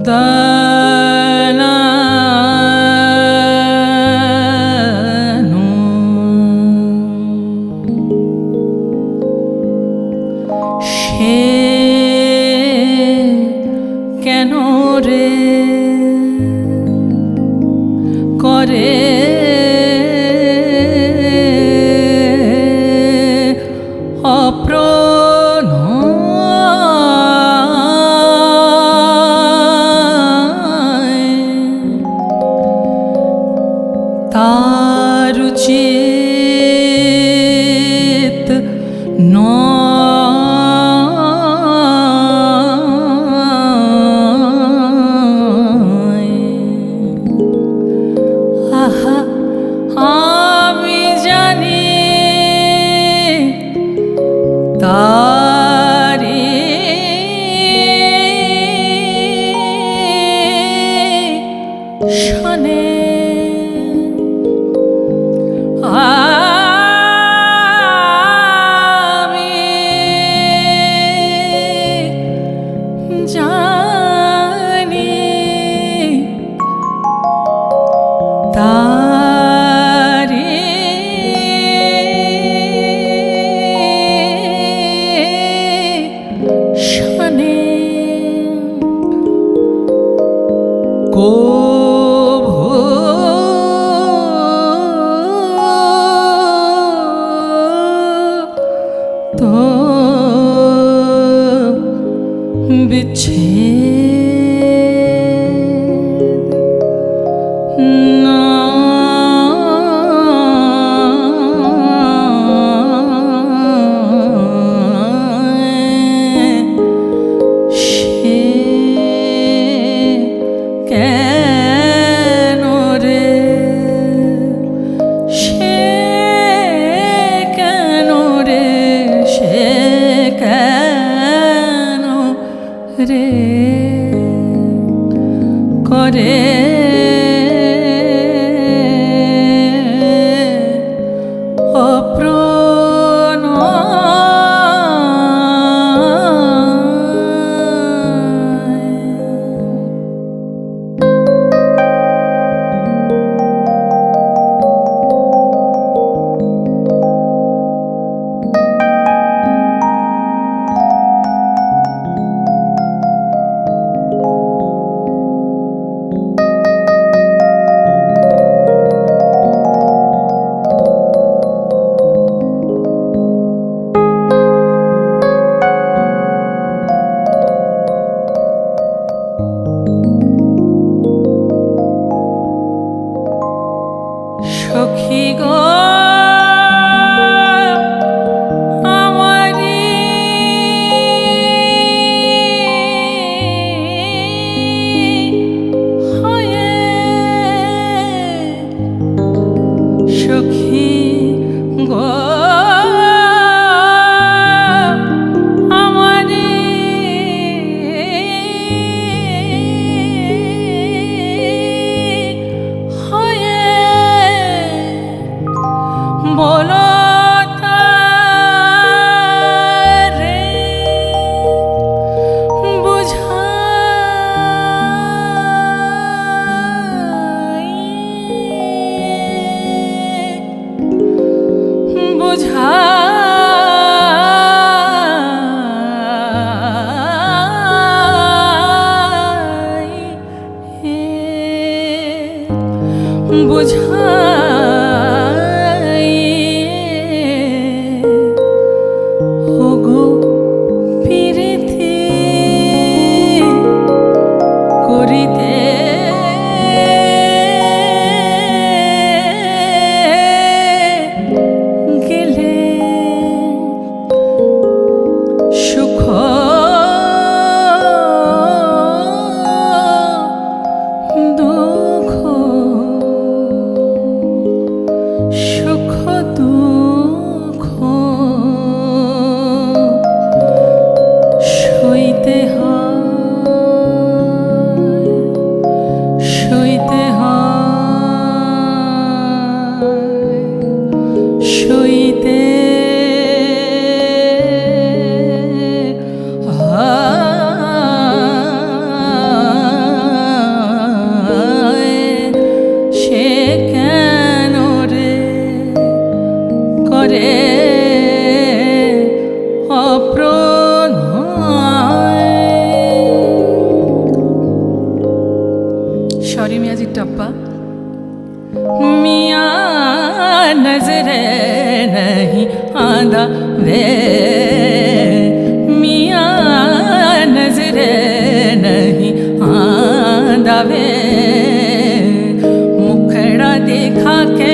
দালানো সে কেন রে করে তার উচিত নয়। আহা আমি জানি তারি শনে আমি জানি তারি শনে তো বিচ্ছেদ নয়। সে কেন রে সে কেন রে সে কেন রে করে সখী গো আমারি হয়ে সখী গো আমারি হয়ে বলো তারে বুঝাই বুঝাই বুঝাই ওগো প্রীতি করিতে গেলে সুখ দুঃখ করে অপ্রণয়। সরি মিয়াজি টপ্পা। मियाँ नजरे नहीं आंदा वे, मियाँ नजरे नहीं आंदा वे, मुखड़ा देखा के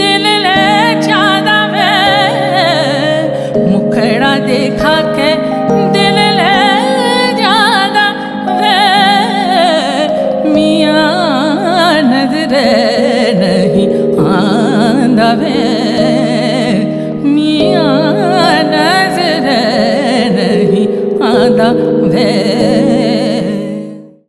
दिल ले जादा वे, मुखड़ा देखा के दिल ले जादा वे, मियाँ नजरे नहीं आंदा वे, मियाँ नजरे नहीं आंदा वे।